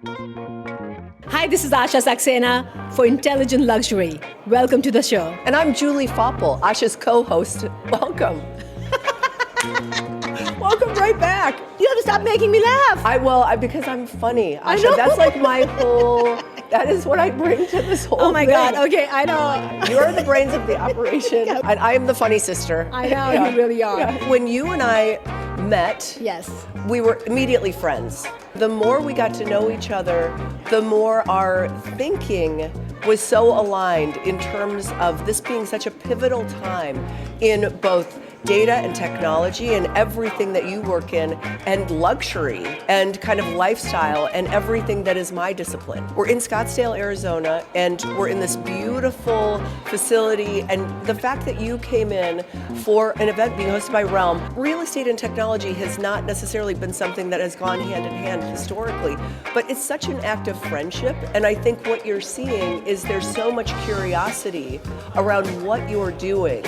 Hi, this is Asha Saxena for Intelligent Luxury. Welcome to the show. And I'm Julie Faupel, Asha's co-host. Welcome. Welcome right back. You have to stop making me laugh. I will, because I'm funny. I Asha, know. that's like that is what I bring to this whole thing. Oh my God, okay, I know. You're the brains of the operation, and I am the funny sister. I know, you really are. Yeah. When you and I met, Yes. we were immediately friends. The more we got to know each other, the more our thinking was so aligned in terms of this being such a pivotal time in both data and technology and everything that you work in, and luxury and kind of lifestyle and everything that is my discipline. We're in Scottsdale, Arizona, and we're in this beautiful facility, and the fact that you came in for an event being hosted by Realm, real estate and technology has not necessarily been something that has gone hand in hand historically, but it's such an act of friendship, and I think what you're seeing is there's so much curiosity around what you're doing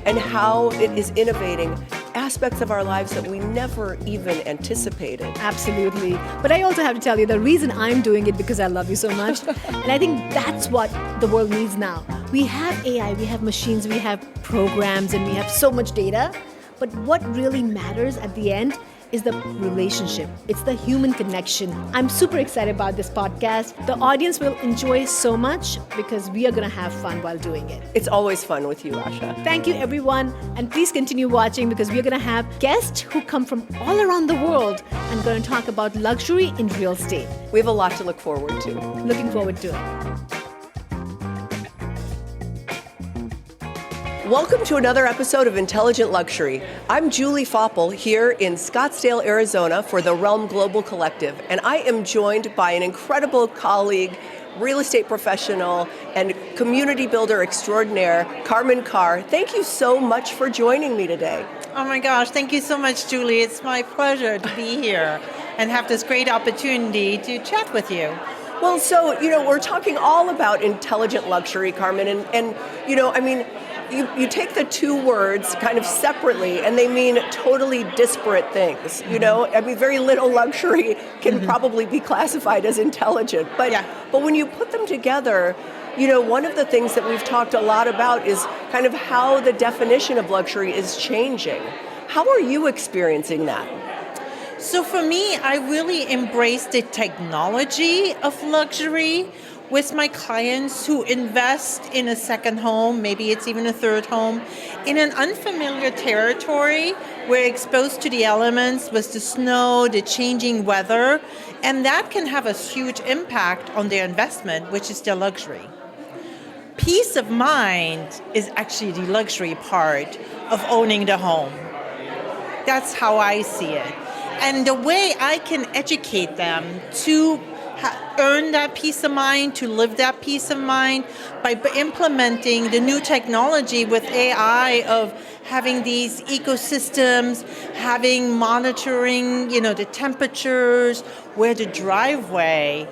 and how it is innovating aspects of our lives that we never even anticipated. Absolutely. But I also have to tell you, the reason I'm doing it because I love you so much. And I think that's what the world needs now. We have AI, we have machines, we have programs, and we have so much data. But what really matters at the end is the relationship. It's the human connection. I'm super excited about this podcast. The audience will enjoy so much because we are going to have fun while doing it. It's always fun with you, Asha. Thank you, everyone. And please continue watching because we're going to have guests who come from all around the world and going to talk about luxury in real estate. We have a lot to look forward to. Looking forward to it. Welcome to another episode of Intelligent Luxury. I'm Julie Faupel here in Scottsdale, Arizona for the Realm Global Collective, and I am joined by an incredible colleague, real estate professional, and community builder extraordinaire, Carmen Carr. Thank you so much for joining me today. Oh my gosh, thank you so much, Julie. It's my pleasure to be here and have this great opportunity to chat with you. Well, so, we're talking all about intelligent luxury, Carmen, and you take the two words kind of separately and they mean totally disparate things, very little luxury can probably be classified as intelligent, but when you put them together, one of the things that we've talked a lot about is kind of how the definition of luxury is changing. How are you experiencing that? So for me, I really embrace the technology of luxury with my clients who invest in a second home, maybe it's even a third home, in an unfamiliar territory. We're exposed to the elements with the snow, the changing weather, and that can have a huge impact on their investment, which is their luxury. Peace of mind is actually the luxury part of owning the home. That's how I see it. And the way I can educate them to earn that peace of mind, to live that peace of mind by implementing the new technology with AI of having these ecosystems, having monitoring, the temperatures, where the driveway,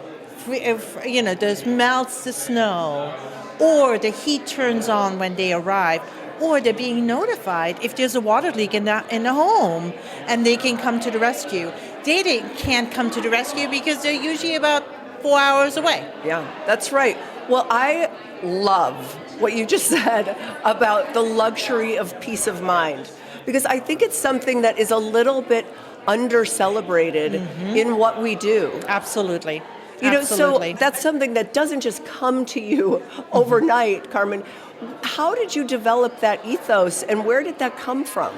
melts the snow, or the heat turns on when they arrive, or they're being notified if there's a water leak in the home, and they can come to the rescue. They can't come to the rescue because they're usually about 4 hours away. Yeah, that's right. Well, I love what you just said about the luxury of peace of mind, because I think it's something that is a little bit under-celebrated in what we do. Absolutely. So that's something that doesn't just come to you overnight, Carmen. How did you develop that ethos, and where did that come from?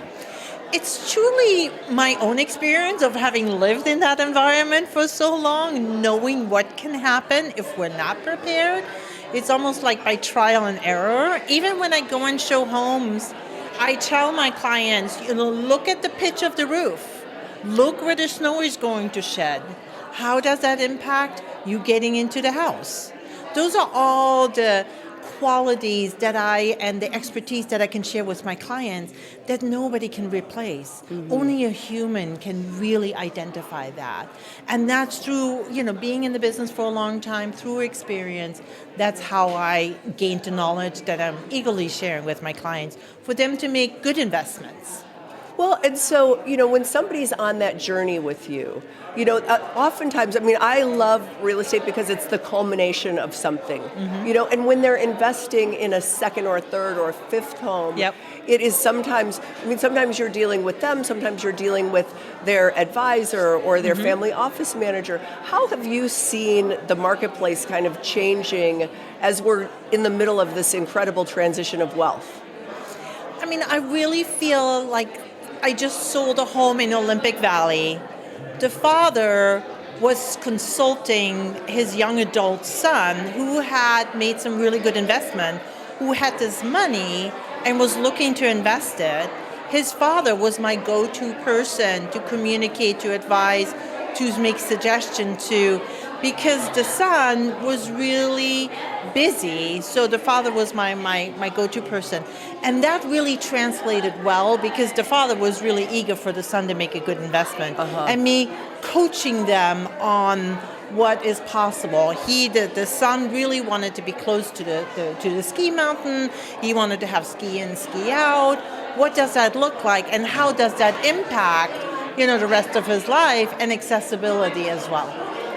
It's truly my own experience of having lived in that environment for so long, knowing what can happen if we're not prepared. It's almost like by trial and error. Even when I go and show homes, I tell my clients, look at the pitch of the roof. Look where the snow is going to shed. How does that impact you getting into the house? Those are all the qualities and the expertise that I can share with my clients that nobody can replace. Only a human can really identify that. And that's through, being in the business for a long time, through experience. That's how I gained the knowledge that I'm eagerly sharing with my clients for them to make good investments. Well, and so, when somebody's on that journey with you, oftentimes, I love real estate because it's the culmination of something, and when they're investing in a second or third or fifth home, Yep. it is sometimes you're dealing with them, sometimes you're dealing with their advisor or their family office manager. How have you seen the marketplace kind of changing as we're in the middle of this incredible transition of wealth? I really feel like I just sold a home in Olympic Valley. The father was consulting his young adult son who had made some really good investment, who had this money and was looking to invest it. His father was my go-to person to communicate, to advise, to make suggestions to, because the son was really busy. So the father was my go-to person. And that really translated well because the father was really eager for the son to make a good investment. And me coaching them on what is possible. The son really wanted to be close to the ski mountain. He wanted to have ski in, ski out. What does that look like, and how does that impact, the rest of his life, and accessibility as well?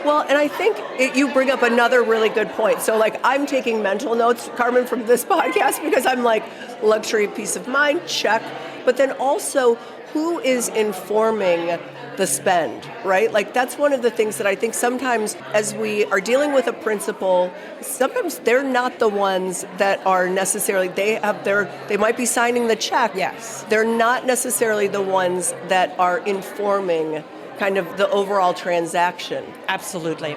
Well, and I think you bring up another really good point. So, I'm taking mental notes, Carmen, from this podcast because I'm like, luxury peace of mind, check. But then also, who is informing the spend, right? That's one of the things that I think sometimes as we are dealing with a principal, sometimes they're not the ones that are necessarily, they might be signing the check. Yes. They're not necessarily the ones that are informing kind of the overall transaction. Absolutely.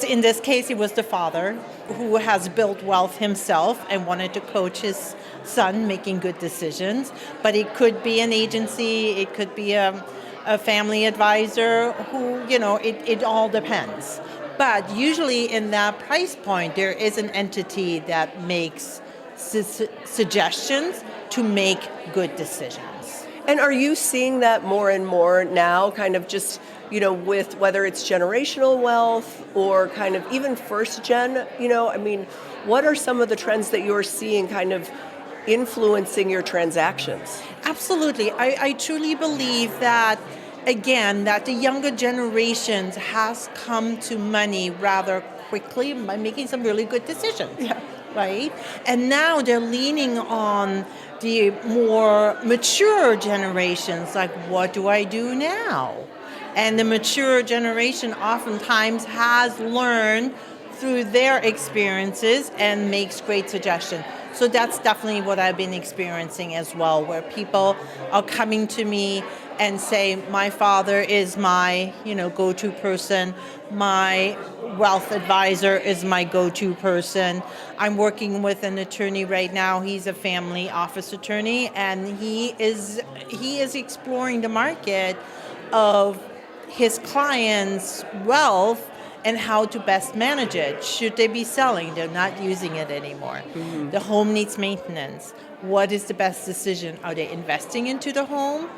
In this case, it was the father who has built wealth himself and wanted to coach his son making good decisions. But it could be an agency, it could be a family advisor who, it all depends. But usually in that price point, there is an entity that makes suggestions to make good decisions. And are you seeing that more and more now, kind of just, with whether it's generational wealth or kind of even first gen, what are some of the trends that you're seeing kind of influencing your transactions? Absolutely. I truly believe that, again, that the younger generations has come to money rather quickly by making some really good decisions. Yeah. Right? And now they're leaning on the more mature generations, like, what do I do now? And the mature generation oftentimes has learned through their experiences and makes great suggestions. So that's definitely what I've been experiencing as well, where people are coming to me and say, my father is my, go-to person. My wealth advisor is my go-to person. I'm working with an attorney right now. He's a family office attorney, and he is exploring the market of his clients' wealth and how to best manage it. Should they be selling? They're not using it anymore. Mm-hmm. The home needs maintenance. What is the best decision? Are they investing into the home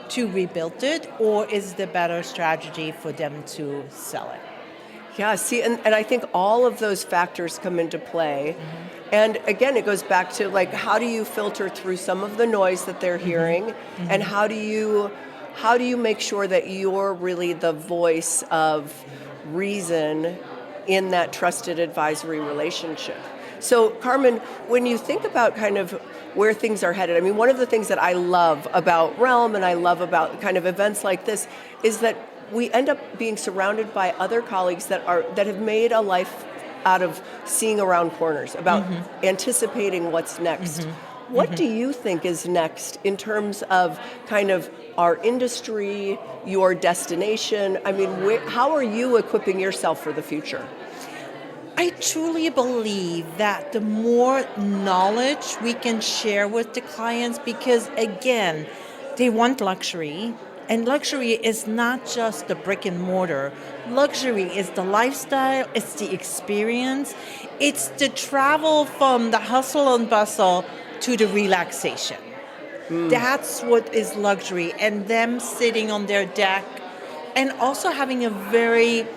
to rebuild it, or is the better strategy for them to sell it? Yeah, see, and I think all of those factors come into play. Mm-hmm. And again, it goes back to how do you filter through some of the noise that they're hearing, mm-hmm. and how do you make sure that you're really the voice of reason in that trusted advisory relationship? So, Carmen, when you think about kind of where things are headed, one of the things that I love about Realm and I love about kind of events like this is that we end up being surrounded by other colleagues that have made a life out of seeing around corners, about mm-hmm. anticipating what's next. Mm-hmm. What mm-hmm. do you think is next in terms of kind of our industry, your destination? How are you equipping yourself for the future? I truly believe that the more knowledge we can share with the clients, because again, they want luxury, and luxury is not just the brick and mortar. Luxury is the lifestyle, it's the experience, it's the travel from the hustle and bustle to the relaxation. That's what is luxury, and them sitting on their deck and also having a very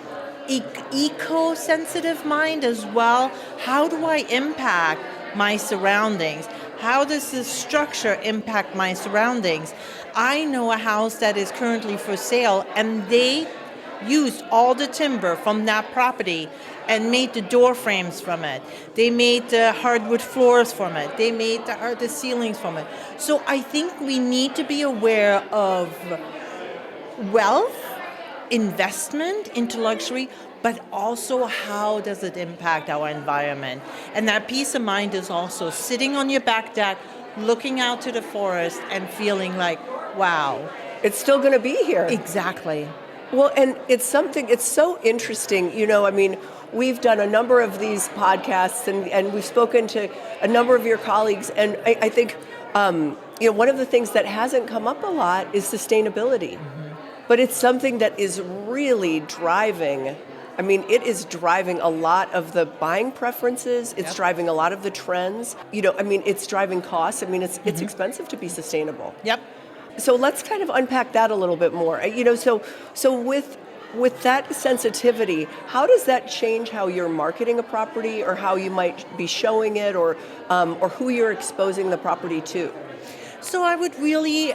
eco-sensitive mind as well. How do I impact my surroundings? How does this structure impact my surroundings? I know a house that is currently for sale, and they used all the timber from that property and made the door frames from it. They made the hardwood floors from it. They made the ceilings from it. So I think we need to be aware of wealth, investment into luxury, but also how does it impact our environment. And that peace of mind is also sitting on your back deck, looking out to the forest and feeling like, wow. It's still going to be here. Exactly. Well, and it's so interesting, we've done a number of these podcasts and we've spoken to a number of your colleagues, and I think, one of the things that hasn't come up a lot is sustainability. But it's something that is really driving, it is driving a lot of the buying preferences, it's driving a lot of the trends, it's driving costs, it's expensive to be sustainable. Yep. So let's kind of unpack that a little bit more. So with that sensitivity, how does that change how you're marketing a property, or how you might be showing it, or who you're exposing the property to? So I would really,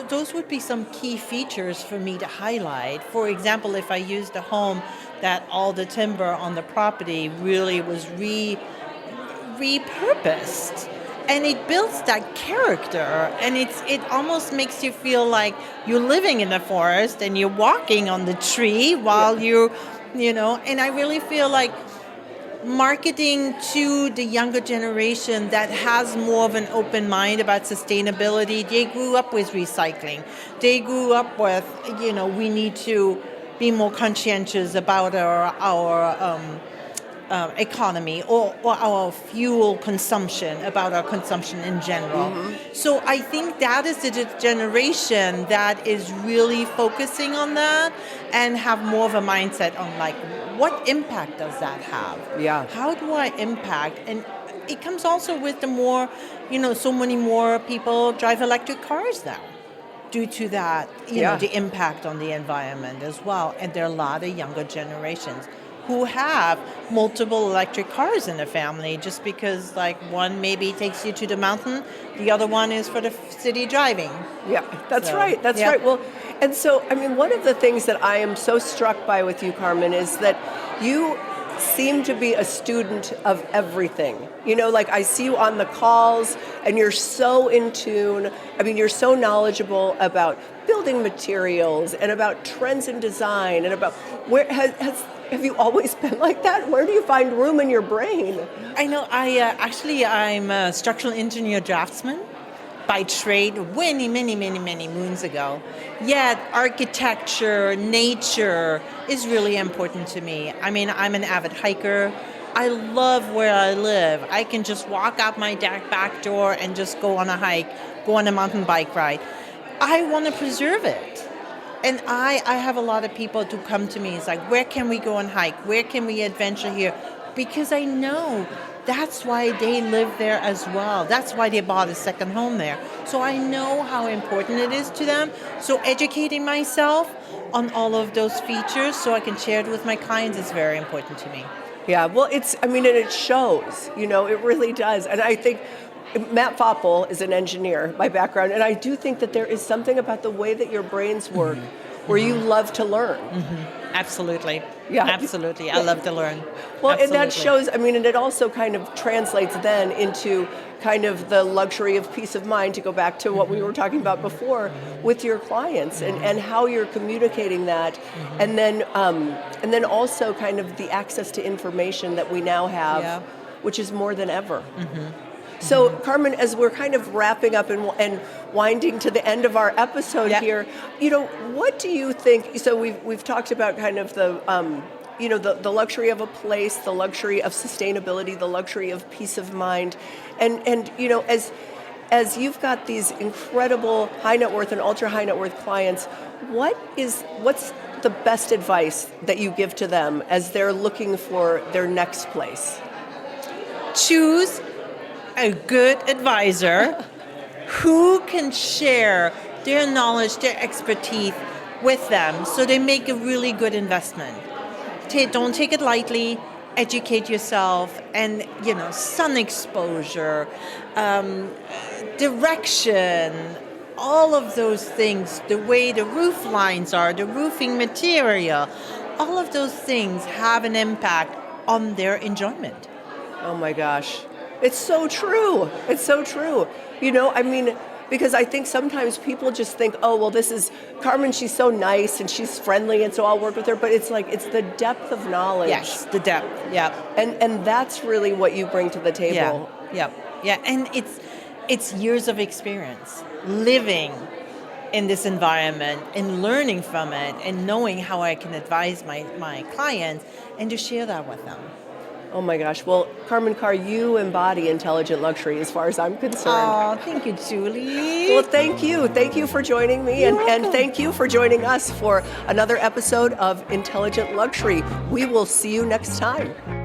those would be some key features for me to highlight. For example, if I used a home that all the timber on the property really was repurposed, and it builds that character, and it almost makes you feel like you're living in the forest and you're walking on the tree while and I really feel like marketing to the younger generation that has more of an open mind about sustainability. They grew up with recycling. They grew up with, we need to be more conscientious about our economy or our fuel consumption, about our consumption in general. So I think that is the generation that is really focusing on that and have more of a mindset on like, what impact does that have? Yeah. How do I impact? And it comes also with the more, so many more people drive electric cars now due to that, the impact on the environment as well. And there are a lot of younger generations who have multiple electric cars in the family, just because like one maybe takes you to the mountain, the other one is for the city driving. Yeah, that's right. That's right. Well, and so, one of the things that I am so struck by with you, Carmen, is that you seem to be a student of everything. Like I see you on the calls and you're so in tune. You're so knowledgeable about building materials and about trends in design and about have you always been like that? Where do you find room in your brain? I know. I'm a structural engineer draftsman by trade many moons ago. Yet architecture, nature is really important to me. I'm an avid hiker. I love where I live. I can just walk out my back door and just go on a hike, go on a mountain bike ride. I want to preserve it. And I have a lot of people who come to me. It's like, where can we go and hike? Where can we adventure here? Because I know that's why they live there as well. That's why they bought a second home there. So I know how important it is to them. So educating myself on all of those features so I can share it with my clients is very important to me. Yeah, well, and it shows, it really does. And I think Matt Faupel is an engineer by background, and I do think that there is something about the way that your brains work where you love to learn. Absolutely. Yeah. Absolutely. I love to learn. Well, Absolutely. and that shows, and it also kind of translates then into kind of the luxury of peace of mind, to go back to what we were talking about before with your clients and how you're communicating that. And then also kind of the access to information that we now have, which is more than ever. So, Carmen, as we're kind of wrapping up and winding to the end of our episode here, what do you think? So we've talked about kind of the the luxury of a place, the luxury of sustainability, the luxury of peace of mind, and as you've got these incredible high net worth and ultra high net worth clients, what's the best advice that you give to them as they're looking for their next place? Choose a good advisor who can share their knowledge, their expertise with them so they make a really good investment. Don't take it lightly. educate yourself, and sun exposure, direction, all of those things, the way the roof lines are, the roofing material, all of those things have an impact on their enjoyment. Oh my gosh. It's so true. It's so true. Because I think sometimes people just think, oh, well, this is Carmen, she's so nice and she's friendly and so I'll work with her. But it's like, it's the depth of knowledge. Yes, the depth, yeah. And that's really what you bring to the table. Yeah. And it's years of experience living in this environment and learning from it and knowing how I can advise my clients and to share that with them. Oh my gosh. Well, Carmen Carr, you embody intelligent luxury as far as I'm concerned. Oh, thank you, Julie. Well, thank you. Thank you for joining me. And thank you for joining us for another episode of Intelligent Luxury. We will see you next time.